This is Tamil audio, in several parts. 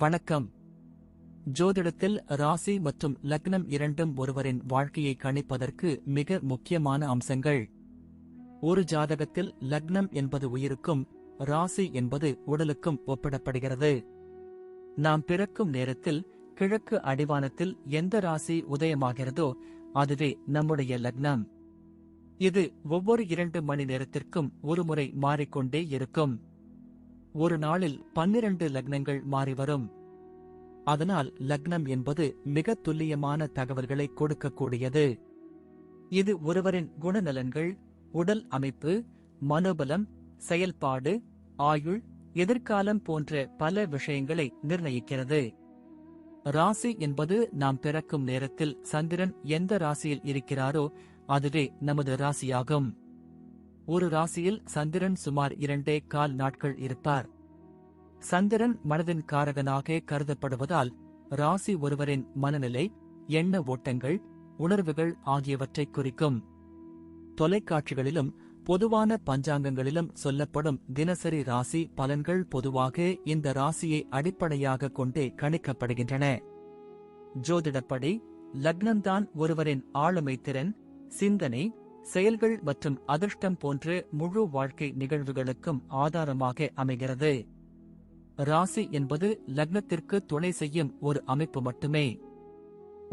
வணக்கம். ஜோதிடத்தில் ராசி மற்றும் லக்னம் இரண்டும் ஒருவரின் வாழ்க்கையை கணிப்பதற்கு மிக முக்கியமான அம்சங்கள். ஒரு ஜாதகத்தில் லக்னம் என்பது உயிருக்கும், ராசி என்பது உடலுக்கும் ஒப்பிடப்படுகிறது. நாம் பிறக்கும் நேரத்தில் கிழக்கு அடிவானத்தில் எந்த ராசி உதயமாகிறதோ அதுவே நம்முடைய லக்னம். இது ஒவ்வொரு 2 மணி நேரத்திற்கும் ஒருமுறை மாறிக்கொண்டே இருக்கும். ஒரு நாளில் 12 லக்னங்கள் மாறிவரும். அதனால் லக்னம் என்பது மிக துல்லியமான தகவல்களை கொடுக்கக்கூடியது. இது ஒருவரின் குணநலன்கள், உடல் அமைப்பு, மனோபலம், செயல்பாடு, ஆயுள், எதிர்காலம் போன்ற பல விஷயங்களை நிர்ணயிக்கிறது. ராசி என்பது நாம் பிறக்கும் நேரத்தில் சந்திரன் எந்த ராசியில் இருக்கிறாரோ அதுவே நமது ராசியாகும். ஒரு ராசியில் சந்திரன் சுமார் 2.25 நாட்கள் இருப்பார். சந்திரன் மனதின் காரகனாக கருதப்படுவதால் ராசி ஒருவரின் மனநிலை, எண்ண ஓட்டங்கள், உணர்வுகள் ஆகியவற்றை குறிக்கும். தொலைக்காட்சிகளிலும் பொதுவான பஞ்சாங்கங்களிலும் சொல்லப்படும் தினசரி ராசி பலன்கள் பொதுவாக இந்த ராசியை அடிப்படையாக கொண்டே கணிக்கப்படுகின்றன. ஜோதிடப்படி லக்னம்தான் ஒருவரின் ஆளுமை திறன், சிந்தனை, செயல்கள் மற்றும் அதிர்ஷ்டம் போன்ற முழு வாழ்க்கை நிகழ்வுகளுக்கும் ஆதாரமாக அமைகிறது. ராசி என்பது லக்னத்திற்கு துணை செய்யும் ஒரு அமைப்பு மட்டுமே.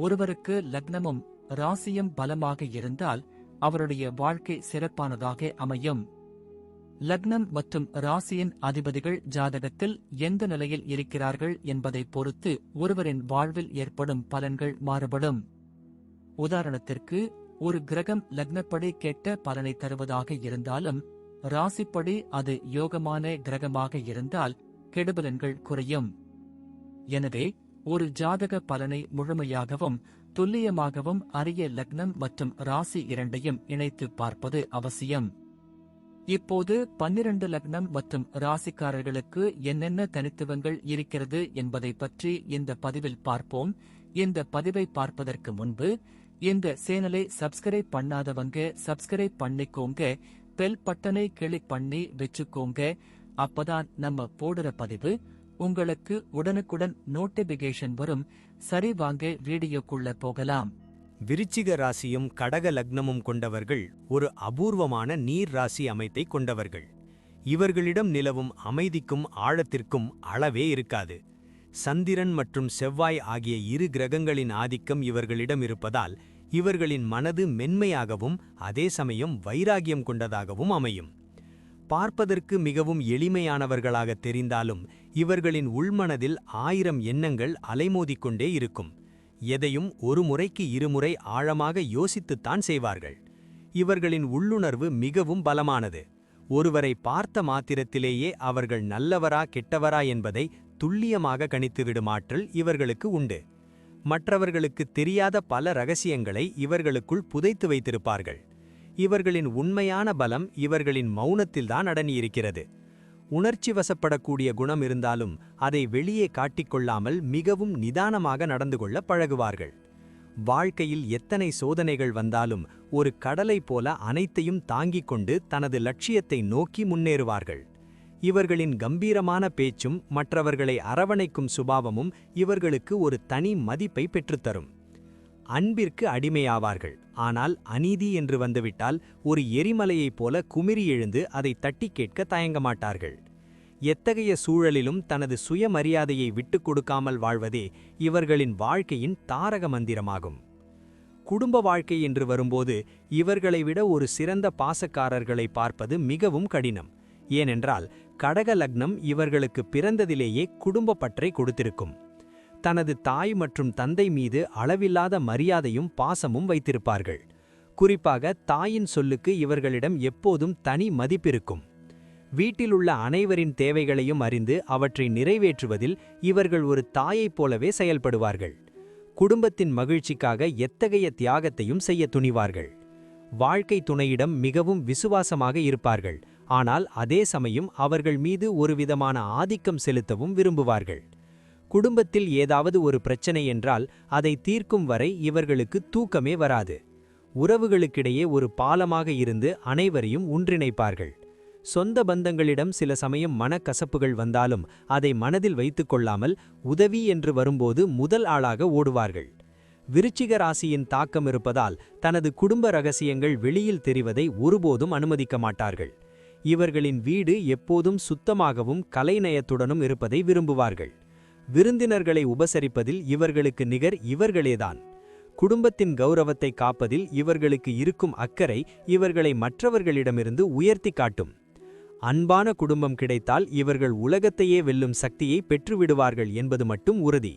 ஒருவருக்கு லக்னமும் ராசியும் பலமாக இருந்தால் அவருடைய வாழ்க்கை சிறப்பானதாக அமையும். லக்னம் மற்றும் ராசியின் அதிபதிகள் ஜாதகத்தில் எந்த நிலையில் இருக்கிறார்கள் என்பதை பொறுத்து ஒருவரின் வாழ்வில் ஏற்படும் பலன்கள் மாறுபடும். உதாரணத்திற்கு, ஒரு கிரகம் லக்னப்படி கெட்ட பலனை தருவதாக இருந்தாலும் ராசிப்படி அது யோகமான கிரகமாக இருந்தால் கெடுபலன்கள் குறையும். எனவே ஒரு ஜாதக பலனை முழுமையாகவும் துல்லியமாகவும் அறிய லக்னம் மற்றும் ராசி இரண்டையும் இணைத்து பார்ப்பது அவசியம். இப்போது 12 லக்னம் மற்றும் ராசிக்காரர்களுக்கு என்னென்ன தனித்துவங்கள் இருக்கிறது என்பதை பற்றி இந்த பதிவில் பார்ப்போம். இந்த பதிவை பார்ப்பதற்கு முன்பு இந்த சேனலை சப்ஸ்கிரைப் பண்ணாதவங்க சப்ஸ்கிரைப் பண்ணிக்கோங்க, பெல் பட்டனை கிளிக் பண்ணி வச்சுக்கோங்க. அப்பதான் நம்ம போடுற பதிவு உங்களுக்கு உடனுக்குடன் நோட்டிபிகேஷன் வரும். சரி, வாங்க வீடியோக்குள்ள போகலாம். விருச்சிக ராசியும் கடக லக்னமும் கொண்டவர்கள் ஒரு அபூர்வமான நீர் ராசி அமைத்தை கொண்டவர்கள். இவர்களிடம் நிலவும் அமைதிக்கும் ஆழத்திற்கும் அளவே இருக்காது. சந்திரன் மற்றும் செவ்வாய் ஆகிய 2 கிரகங்களின் ஆதிக்கம் இவர்களிடம் இருப்பதால் இவர்களின் மனது மென்மையாகவும் அதே சமயம் வைராகியம் கொண்டதாகவும் அமையும். பார்ப்பதற்கு மிகவும் எளிமையானவர்களாக தெரிந்தாலும் இவர்களின் உள்மனதில் 1000 எண்ணங்கள் அலைமோதிக்கொண்டே இருக்கும். எதையும் ஒரு முறைக்கு 2 முறை ஆழமாக யோசித்துத்தான் செய்வார்கள். இவர்களின் உள்ளுணர்வு மிகவும் பலமானது. ஒருவரை பார்த்த மாத்திரத்திலேயே அவர்கள் நல்லவரா கெட்டவரா என்பதை துல்லியமாக கணித்துவிடும் ஆற்றல் இவர்களுக்கு உண்டு. மற்றவர்களுக்கு தெரியாத பல ரகசியங்களை இவர்களுக்குள் புதைத்து வைத்திருப்பார்கள். இவர்களின் உண்மையான பலம் இவர்களின் மௌனத்தில்தான் அடங்கியிருக்கிறது. உணர்ச்சி வசப்படக்கூடிய குணம் இருந்தாலும் அதை வெளியே காட்டிக்கொள்ளாமல் மிகவும் நிதானமாக நடந்து கொள்ள பழகுவார்கள். வாழ்க்கையில் எத்தனை சோதனைகள் வந்தாலும் ஒரு கடலை போல அனைத்தையும் தாங்கிக் கொண்டு தனது லட்சியத்தை நோக்கி முன்னேறுவார்கள். இவர்களின் கம்பீரமான பேச்சும் மற்றவர்களை அரவணைக்கும் சுபாவமும் இவர்களுக்கு ஒரு தனி மதிப்பை பெற்றுத்தரும். அன்பிற்கு அடிமையாவார்கள். ஆனால் அநீதி என்று வந்துவிட்டால் ஒரு எரிமலையைப் போல குமிறி எழுந்து அதை தட்டி கேட்க தயங்க மாட்டார்கள். எத்தகைய சூழலிலும் தனது சுயமரியாதையை விட்டுக் கொடுக்காமல் வாழ்வதே இவர்களின் வாழ்க்கையின் தாரக மந்திரமாகும். குடும்ப வாழ்க்கை என்று வரும்போது இவர்களை விட ஒரு சிறந்த பாசக்காரர்களை பார்ப்பது மிகவும் கடினம். ஏனென்றால் கடக லக்னம் இவர்களுக்கு பிறந்ததிலேயே குடும்ப பற்றை கொடுத்திருக்கும். தனது தாய் மற்றும் தந்தை மீது அளவில்லாத மரியாதையும் பாசமும் வைத்திருப்பார்கள். குறிப்பாக தாயின் சொல்லுக்கு இவர்களிடம் எப்போதும் தனி மதிப்பிருக்கும். வீட்டிலுள்ள அனைவரின் தேவைகளையும் அறிந்து அவற்றை நிறைவேற்றுவதில் இவர்கள் ஒரு தாயைப் போலவே செயல்படுவார்கள். குடும்பத்தின் மகிழ்ச்சிக்காக எத்தகைய தியாகத்தையும் செய்ய துணிவார்கள். வாழ்க்கை துணையிடம் மிகவும் விசுவாசமாக இருப்பார்கள். ஆனால் அதே சமயம் அவர்கள் மீது ஒருவிதமான ஆதிக்கம் செலுத்தவும் விரும்புவார்கள். குடும்பத்தில் ஏதாவது ஒரு பிரச்சனை என்றால் அதை தீர்க்கும் வரை இவர்களுக்கு தூக்கமே வராது. உறவுகளுக்கிடையே ஒரு பாலமாக இருந்து அனைவரையும் ஒன்றிணைப்பார்கள். சொந்த பந்தங்களிடம் சில சமயம் மனக்கசப்புகள் வந்தாலும் அதை மனதில் வைத்துக் கொள்ளாமல் உதவி என்று வரும்போது முதல் ஆளாக ஓடுவார்கள். விருச்சிக ராசியின் தாக்கம் இருப்பதால் தனது குடும்ப ரகசியங்கள் வெளியில் தெரிவதை ஒருபோதும் அனுமதிக்க மாட்டார்கள். இவர்களின் வீடு எப்போதும் சுத்தமாகவும் கலைநயத்துடனும் இருப்பதை விரும்புவார்கள். விருந்தினர்களை உபசரிப்பதில் இவர்களுக்கு நிகர் இவர்களேதான். குடும்பத்தின் கௌரவத்தை காப்பதில் இவர்களுக்கு இருக்கும் அக்கறை இவர்களை மற்றவர்களிடமிருந்து உயர்த்தி காட்டும். அன்பான குடும்பம் கிடைத்தால் இவர்கள் உலகத்தையே வெல்லும் சக்தியை பெற்றுவிடுவார்கள் என்பது மட்டும் உறுதி.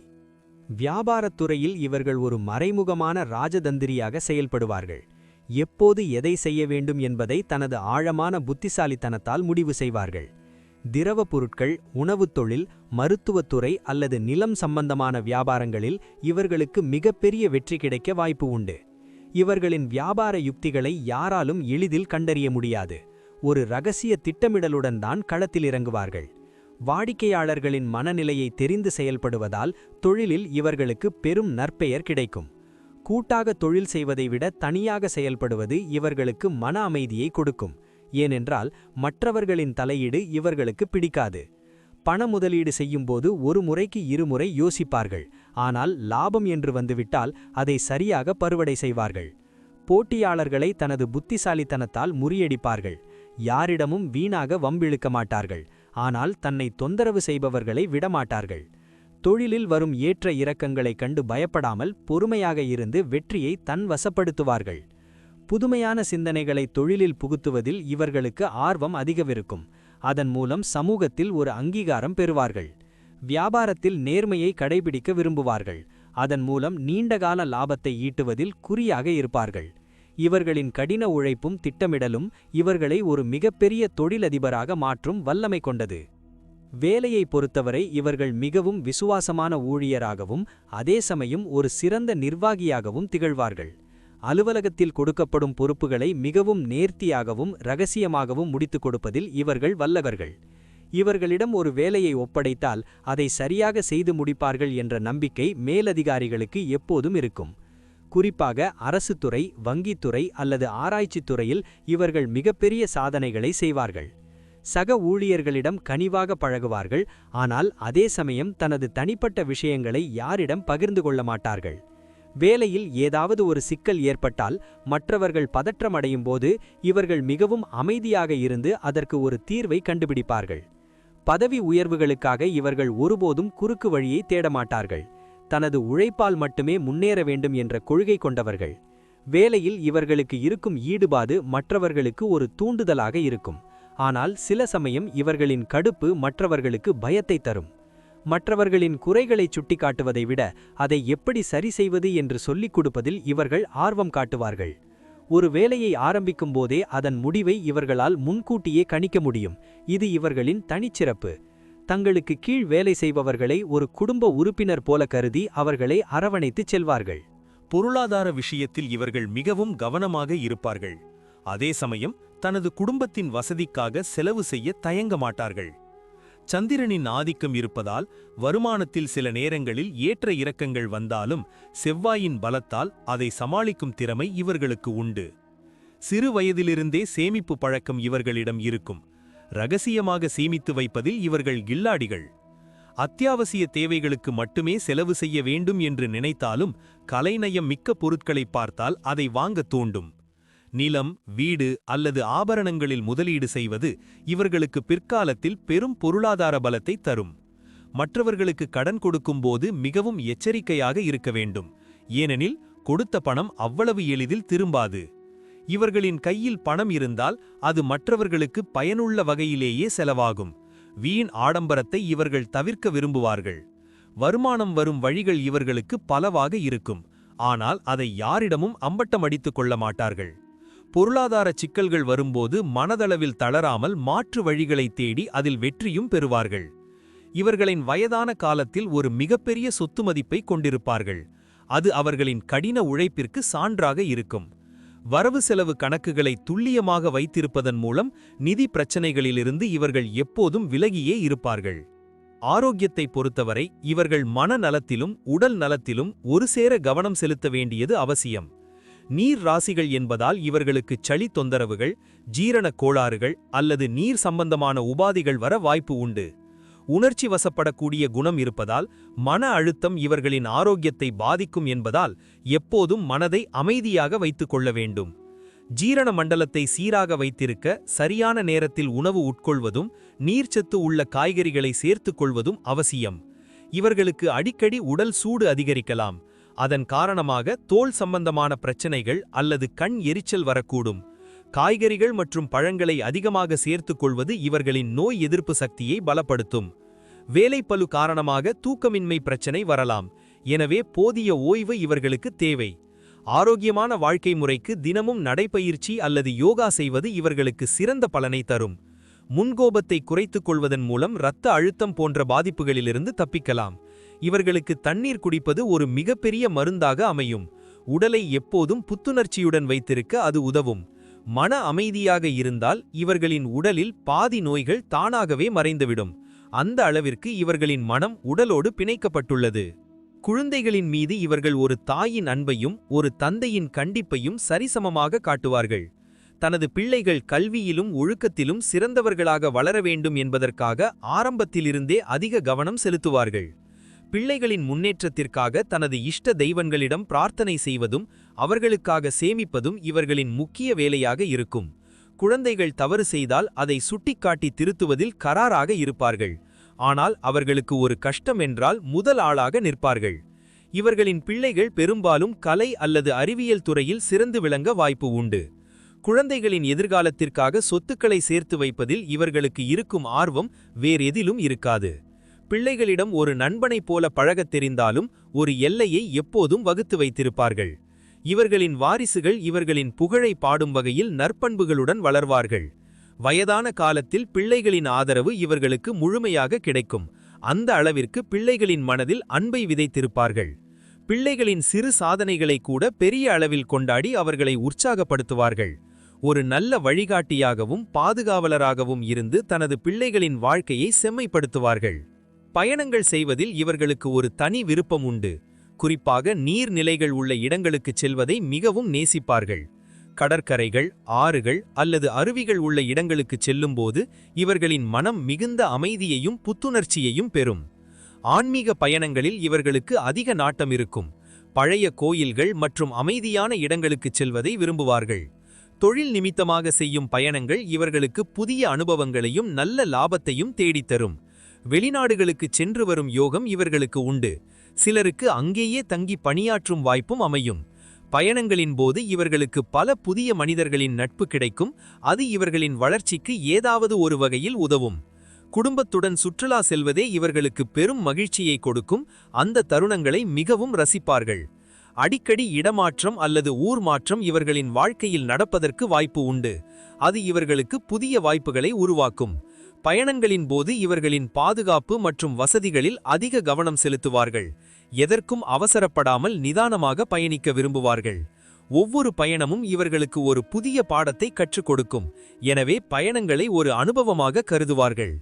வியாபாரத்துறையில் இவர்கள் ஒரு மறைமுகமான ராஜதந்திரியாக செயல்படுவார்கள். எப்போது எதை செய்ய வேண்டும் என்பதை தனது ஆழமான புத்திசாலித்தனத்தால் முடிவு செய்வார்கள். திரவ பொருட்கள், உணவுத் தொழில், மருத்துவத்துறை அல்லது நிலம் சம்பந்தமான வியாபாரங்களில் இவர்களுக்கு மிகப்பெரிய வெற்றி கிடைக்க வாய்ப்பு உண்டு. இவர்களின் வியாபார யுக்திகளை யாராலும் எளிதில் கண்டறிய முடியாது. ஒரு இரகசிய திட்டமிடலுடன் தான் களத்தில் இறங்குவார்கள். வாடிக்கையாளர்களின் மனநிலையை தெரிந்து செயல்படுவதால் தொழிலில் இவர்களுக்கு பெரும் நற்பெயர் கிடைக்கும். கூட்டாக தொழில் செய்வதை விட தனியாக செயல்படுவது இவர்களுக்கு மன அமைதியை கொடுக்கும். ஏனென்றால் மற்றவர்களின் தலையீடு இவர்களுக்கு பிடிக்காது. பண முதலீடு செய்யும்போது ஒரு முறைக்கு இருமுறை யோசிப்பார்கள். ஆனால் லாபம் என்று வந்துவிட்டால் அதை சரியாக பருவடை செய்வார்கள். போட்டியாளர்களை தனது புத்திசாலித்தனத்தால் முறியடிப்பார்கள். யாரிடமும் வீணாக வம்பிழுக்க மாட்டார்கள். ஆனால் தன்னை தொந்தரவு செய்பவர்களை விடமாட்டார்கள். தொழிலில் வரும் ஏற்ற இறக்கங்களைக் கண்டு பயப்படாமல் பொறுமையாக இருந்து வெற்றியை தன் வசப்படுத்துவார்கள். புதுமையான சிந்தனைகளை தொழிலில் புகுத்துவதில் இவர்களுக்கு ஆர்வம் அதிகவிருக்கும். அதன் மூலம் சமூகத்தில் ஒரு அங்கீகாரம் பெறுவார்கள். வியாபாரத்தில் நேர்மையை கடைபிடிக்க விரும்புவார்கள். அதன் மூலம் நீண்டகால லாபத்தை ஈட்டுவதில் குறியாக இருப்பார்கள். இவர்களின் கடின உழைப்பும் திட்டமிடலும் இவர்களை ஒரு மிகப்பெரிய தொழிலதிபராக மாற்றும் வல்லமை கொண்டது. வேலையை பொறுத்தவரை இவர்கள் மிகவும் விசுவாசமான ஊழியராகவும் அதே சமயம் ஒரு சிறந்த நிர்வாகியாகவும் திகழ்வார்கள். அலுவலகத்தில் கொடுக்கப்படும் பொறுப்புகளை மிகவும் நேர்த்தியாகவும் இரகசியமாகவும் முடித்துக் கொடுப்பதில் இவர்கள் வல்லவர்கள். இவர்களிடம் ஒரு வேலையை ஒப்படைத்தால் அதை சரியாக செய்து முடிப்பார்கள் என்ற நம்பிக்கை மேலதிகாரிகளுக்கு எப்போதும் இருக்கும். குறிப்பாக அரசுத்துறை, வங்கித்துறை அல்லது ஆராய்ச்சித் துறையில் இவர்கள் மிகப்பெரிய சாதனைகளை செய்வார்கள். சக ஊழியர்களிடம் கனிவாக பழகுவார்கள். ஆனால் அதே சமயம் தனது தனிப்பட்ட விஷயங்களை யாரிடம் பகிர்ந்து கொள்ள மாட்டார்கள். வேலையில் ஏதாவது ஒரு சிக்கல் ஏற்பட்டால் மற்றவர்கள் பதற்றமடையும் போது இவர்கள் மிகவும் அமைதியாக இருந்து அதற்கு ஒரு தீர்வை கண்டுபிடிப்பார்கள். பதவி உயர்வுகளுக்காக இவர்கள் ஒருபோதும் குறுக்கு வழியை தேடமாட்டார்கள். தனது உழைப்பால் மட்டுமே முன்னேற வேண்டும் என்ற கொள்கை கொண்டவர்கள். வேலையில் இவர்களுக்கு இருக்கும் ஈடுபாடு மற்றவர்களுக்கு ஒரு தூண்டுதலாக இருக்கும். ஆனால் சில சமயம் இவர்களின் கடுப்பு மற்றவர்களுக்கு பயத்தை தரும். மற்றவர்களின் குறைகளை சுட்டிக்காட்டுவதை விட அதை எப்படி சரி செய்வது என்று சொல்லிக் கொடுப்பதில் இவர்கள் ஆர்வம் காட்டுவார்கள். ஒரு வேலையை ஆரம்பிக்கும் போதே அதன் முடிவை இவர்களால் முன்கூட்டியே கணிக்க முடியும். இது இவர்களின் தனிச்சிறப்பு. தங்களுக்கு கீழ் வேலை செய்பவர்களை ஒரு குடும்ப உறுப்பினர் போல கருதி அவர்களை அரவணைத்துச் செல்வார்கள். பொருளாதார விஷயத்தில் இவர்கள் மிகவும் கவனமாக இருப்பார்கள். அதே சமயம் தனது குடும்பத்தின் வசதிக்காக செலவு செய்ய தயங்க மாட்டார்கள். சந்திரனின் ஆதிக்கம் இருப்பதால் வருமானத்தில் சில நேரங்களில் ஏற்ற இறக்கங்கள் வந்தாலும் செவ்வாயின் பலத்தால் அதை சமாளிக்கும் திறமை இவர்களுக்கு உண்டு. சிறு வயதிலிருந்தே சேமிப்பு பழக்கம் இவர்களிடம் இருக்கும். இரகசியமாக சேமித்து வைப்பதில் இவர்கள் கில்லாடிகள். அத்தியாவசிய தேவைகளுக்கு மட்டுமே செலவு செய்ய வேண்டும் என்று நினைத்தாலும் கலைநயம் மிக்க பொருட்களை பார்த்தால் அதை வாங்க தூண்டும். நிலம், வீடு அல்லது ஆபரணங்களில் முதலீடு செய்வது இவர்களுக்கு பிற்காலத்தில் பெரும் பொருளாதார பலத்தை தரும். மற்றவர்களுக்கு கடன் கொடுக்கும்போது மிகவும் எச்சரிக்கையாக இருக்க வேண்டும். ஏனெனில் கொடுத்த பணம் அவ்வளவு எளிதில் திரும்பாது. இவர்களின் கையில் பணம் இருந்தால் அது மற்றவர்களுக்கு பயனுள்ள வகையிலேயே செலவாகும். வீண் ஆடம்பரத்தை இவர்கள் தவிர்க்க விரும்புவார்கள். வருமானம் வரும் வழிகள் இவர்களுக்கு பலவாக இருக்கும். ஆனால் அதை யாரிடமும் அம்பட்டமடித்துக் கொள்ள மாட்டார்கள். பொருளாதார சிக்கல்கள் வரும்போது மனதளவில் தளராமல் மாற்று வழிகளை தேடி அதில் வெற்றியும் பெறுவார்கள். இவர்களின் வயதான காலத்தில் ஒரு மிகப்பெரிய சொத்து மதிப்பை கொண்டிருப்பார்கள். அது அவர்களின் கடின உழைப்பிற்கு சான்றாக இருக்கும். வரவு செலவு கணக்குகளை துல்லியமாக வைத்திருப்பதன் மூலம் நிதி பிரச்சனைகளிலிருந்து இவர்கள் எப்போதும் விலகியே இருப்பார்கள். ஆரோக்கியத்தை பொறுத்தவரை இவர்கள் மனநலத்திலும் உடல் நலத்திலும் ஒரு சேர கவனம் செலுத்த வேண்டியது அவசியம். நீர் ராசிகள் என்பதால் இவர்களுக்கு சளி தொந்தரவுகள், ஜீரணக் கோளாறுகள் அல்லது நீர் சம்பந்தமான உபாதைகள் வர வாய்ப்பு உண்டு. உணர்ச்சி வசப்படக்கூடிய குணம் இருப்பதால் மன அழுத்தம் இவர்களின் ஆரோக்கியத்தை பாதிக்கும் என்பதால் எப்போதும் மனதை அமைதியாக வைத்துக் கொள்ள வேண்டும். ஜீரண மண்டலத்தை சீராக வைத்திருக்க சரியான நேரத்தில் உணவு உட்கொள்வதும் நீர்ச்சத்து உள்ள காய்கறிகளை சேர்த்துக் கொள்வதும் அவசியம். இவர்களுக்கு அடிக்கடி உடல் சூடு அதிகரிக்கலாம். அதன் காரணமாக தோல் சம்பந்தமான பிரச்சனைகள் அல்லது கண் எரிச்சல் வரக்கூடும். காய்கறிகள் மற்றும் பழங்களை அதிகமாக சேர்த்துக் கொள்வது இவர்களின் நோய் எதிர்ப்பு சக்தியை பலப்படுத்தும். வேலைப்பளு காரணமாக தூக்கமின்மை பிரச்சனை வரலாம். எனவே போதிய ஓய்வு இவர்களுக்கு தேவை. ஆரோக்கியமான வாழ்க்கை முறைக்கு தினமும் நடைப்பயிற்சி அல்லது யோகா செய்வது இவர்களுக்கு சிறந்த பலனை தரும். முன்கோபத்தை குறைத்துக் கொள்வதன் மூலம் இரத்த அழுத்தம் போன்ற பாதிப்புகளிலிருந்து தப்பிக்கலாம். இவர்களுக்கு தண்ணீர் குடிப்பது ஒரு மிகப்பெரிய மருந்தாக அமையும். உடலை எப்போதும் புத்துணர்ச்சியுடன் வைத்திருக்க அது உதவும். மன அமைதியாக இருந்தால் இவர்களின் உடலில் பாதி நோய்கள் தானாகவே மறைந்துவிடும். அந்த அளவிற்கு இவர்களின் மனம் உடலோடு பிணைக்கப்பட்டுள்ளது. குழந்தைகளின் மீது இவர்கள் ஒரு தாயின் அன்பையும் ஒரு தந்தையின் கண்டிப்பையும் சரிசமமாக காட்டுவார்கள். தனது பிள்ளைகள் கல்வியிலும் ஒழுக்கத்திலும் சிறந்தவர்களாக வளர வேண்டும் என்பதற்காக ஆரம்பத்திலிருந்தே அதிக கவனம் செலுத்துவார்கள். பிள்ளைகளின் முன்னேற்றத்திற்காக தனது இஷ்ட தெய்வங்களிடம் பிரார்த்தனை செய்வதும் அவர்களுக்காக சேமிப்பதும் இவர்களின் முக்கிய வேலையாக இருக்கும். குழந்தைகள் தவறு செய்தால் அதை சுட்டிக்காட்டி திருத்துவதில் கராராக இருப்பார்கள். ஆனால் அவர்களுக்கு ஒரு கஷ்டம் என்றால் முதல் ஆளாக நிற்பார்கள். இவர்களின் பிள்ளைகள் பெரும்பாலும் கலை அல்லது அறிவியல் துறையில் சிறந்து விளங்க வாய்ப்பு உண்டு. குழந்தைகளின் எதிர்காலத்திற்காக சொத்துக்களை சேர்த்து வைப்பதில் இவர்களுக்கு இருக்கும் ஆர்வம் வேறெதிலும் இருக்காது. பிள்ளைகளிடம் ஒரு நண்பனைப் போல பழகத் தெரிந்தாலும் ஒரு எல்லையை எப்போதும் வகுத்து வைத்திருப்பார்கள். இவர்களின் வாரிசுகள் இவர்களின் புகழை பாடும் வகையில் நற்பண்புகளுடன் வளர்வார்கள். வயதான காலத்தில் பிள்ளைகளின் ஆதரவு இவர்களுக்கு முழுமையாக கிடைக்கும். அந்த அளவிற்கு பிள்ளைகளின் மனதில் அன்பை விதைத்திருப்பார்கள். பிள்ளைகளின் சிறு சாதனைகளை கூட பெரிய அளவில் கொண்டாடி அவர்களை உற்சாகப்படுத்துவார்கள். ஒரு நல்ல வழிகாட்டியாகவும் பாதுகாவலராகவும் இருந்து தனது பிள்ளைகளின் வாழ்க்கையை செம்மைப்படுத்துவார்கள். பயணங்கள் செய்வதில் இவர்களுக்கு ஒரு தனி விருப்பம் உண்டு. குறிப்பாக நீர்நிலைகள் உள்ள இடங்களுக்குச் செல்வதை மிகவும் நேசிப்பார்கள். கடற்கரைகள், ஆறுகள் அல்லது அருவிகள் உள்ள இடங்களுக்குச் செல்லும்போது இவர்களின் மனம் மிகுந்த அமைதியையும் புத்துணர்ச்சியையும் பெறும். ஆன்மீக பயணங்களில் இவர்களுக்கு அதிக நாட்டம் இருக்கும். பழைய கோயில்கள் மற்றும் அமைதியான இடங்களுக்குச் செல்வதை விரும்புவார்கள். தொழில் நிமித்தமாக செய்யும் பயணங்கள் இவர்களுக்கு புதிய அனுபவங்களையும் நல்ல லாபத்தையும் தேடித்தரும். வெளிநாடுகளுக்குச் சென்று வரும் யோகம் இவர்களுக்கு உண்டு. சிலருக்கு அங்கேயே தங்கி பணியாற்றும் வாய்ப்பும் அமையும். பயணங்களின் போது இவர்களுக்கு பல புதிய மனிதர்களின் நட்பு கிடைக்கும். அது இவர்களின் வளர்ச்சிக்கு ஏதாவது ஒரு வகையில் உதவும். குடும்பத்துடன் சுற்றுலா செல்வதே இவர்களுக்கு பெரும் மகிழ்ச்சியை கொடுக்கும். அந்த தருணங்களை மிகவும் ரசிப்பார்கள். அடிக்கடி இடமாற்றம் அல்லது ஊர் மாற்றம் இவர்களின் வாழ்க்கையில் நடப்பதற்கு வாய்ப்பு உண்டு. அது இவர்களுக்கு புதிய வாய்ப்புகளை உருவாக்கும். பயணங்களின் போது இவர்களின் பாதுகாப்பு மற்றும் வசதிகளில் அதிக கவனம் செலுத்துவார்கள். எதற்கும் அவசரப்படாமல் நிதானமாக பயணிக்க விரும்புவார்கள். ஒவ்வொரு பயணமும் இவர்களுக்கு ஒரு புதிய பாடத்தை கற்றுக் கொடுக்கும். எனவே பயணங்களை ஒரு அனுபவமாக கருதுவார்கள்.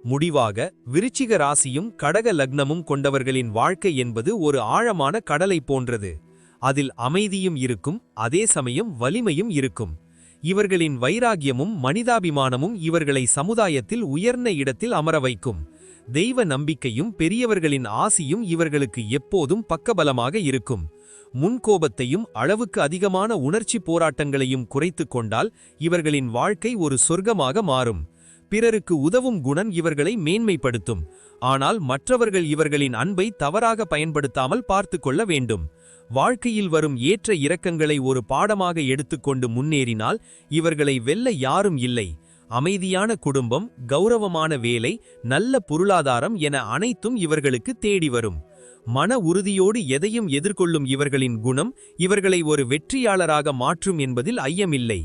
முடிவாக, விருச்சிக ராசியும் கடக லக்னமும் கொண்டவர்களின் வாழ்க்கை என்பது ஒரு ஆழமான கடலை போன்றது. அதில் அமைதியும் இருக்கும், அதே சமயம் வலிமையும் இருக்கும். இவர்களின் வைராகியமும் மனிதாபிமானமும் இவர்களை சமுதாயத்தில் உயர்ந்த இடத்தில் அமர வைக்கும். தெய்வ நம்பிக்கையும் பெரியவர்களின் ஆசியும் இவர்களுக்கு எப்போதும் பக்கபலமாக இருக்கும். முன்கோபத்தையும் அளவுக்கு அதிகமான உணர்ச்சி போராட்டங்களையும் குறைத்துக் கொண்டால் இவர்களின் வாழ்க்கை ஒரு சொர்க்கமாக மாறும். பிறருக்கு உதவும் குணம் இவர்களை மேன்மைப்படுத்தும். ஆனால் மற்றவர்கள் இவர்களின் அன்பை தவறாக பயன்படுத்தாமல் பார்த்துக் கொள்ள வேண்டும். வாழ்க்கையில் வரும் ஏற்ற இறக்கங்களை ஒரு பாடமாக எடுத்துக்கொண்டு முன்னேறினால் இவர்களை வெல்ல யாரும் இல்லை. அமைதியான குடும்பம், கௌரவமான வேலை, நல்ல பொருளாதாரம் என அனைத்தும் இவர்களுக்கு தேடி வரும். மன உறுதியோடு எதையும் எதிர்கொள்ளும் இவர்களின் குணம் இவர்களை ஒரு வெற்றியாளராக மாற்றும் என்பதில் ஐயமில்லை.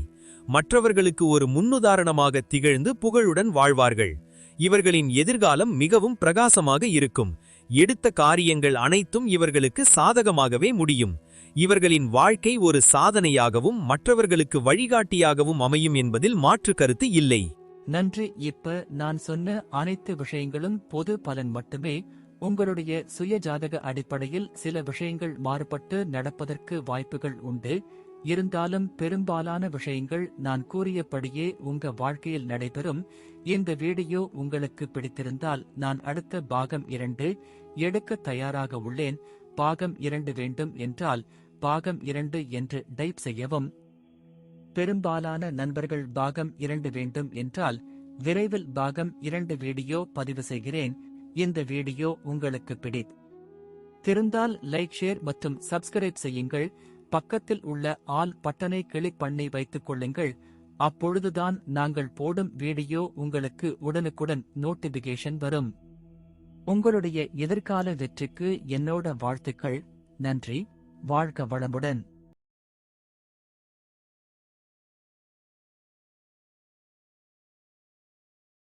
மற்றவர்களுக்கு ஒரு முன்னுதாரணமாக திகழ்ந்து புகழுடன் வாழ்வார்கள். இவர்களின் எதிர்காலம் மிகவும் பிரகாசமாக இருக்கும். எடுத்த காரியங்கள் அனைத்தும் இவர்களுக்கு சாதகமாகவே முடியும். இவர்களின் வாழ்க்கை ஒரு சாதனையாகவும் மற்றவர்களுக்கு வழிகாட்டியாகவும் அமையும் என்பதில் மாற்று கருத்து இல்லை. நன்றி. இப்ப நான் சொன்ன அனைத்து விஷயங்களும் பொது பலன் மட்டுமே. உங்களுடைய சுய ஜாதக அடிப்படையில் சில விஷயங்கள் மாறுபட்டு நடப்பதற்கு வாய்ப்புகள் உண்டு. இருந்தாலும் பெரும்பாலான விஷயங்கள் நான் கூறியபடியே உங்க வாழ்க்கையில் நடைபெறும். இந்த வீடியோ உங்களுக்கு பிடித்திருந்தால் நான் அடுத்த பாகம் 2 எடுக்க தயாராக உள்ளேன். பாகம் 2 வேண்டும் என்றால் பாகம் 2 என்று டைப் செய்யவும். பெரும்பாலான நண்பர்கள் பாகம் 2 வேண்டும் என்றால் விரைவில் பாகம் 2 வீடியோ பதிவு செய்கிறேன். இந்த வீடியோ உங்களுக்கு பிடித்திருந்தால் லைக், ஷேர் மற்றும் சப்ஸ்கிரைப் செய்யுங்கள். பக்கத்தில் உள்ள ஆல் பட்டனை கிளிக் பண்ணி வைத்துக் கொள்ளுங்கள். அப்பொழுதுதான் நாங்கள் போடும் வீடியோ உங்களுக்கு உடனுக்குடன் நோட்டிபிகேஷன் வரும். உங்களுடைய எதிர்கால வெற்றிக்கு என்னோட வாழ்த்துக்கள். நன்றி. வாழ்க வளமுடன்.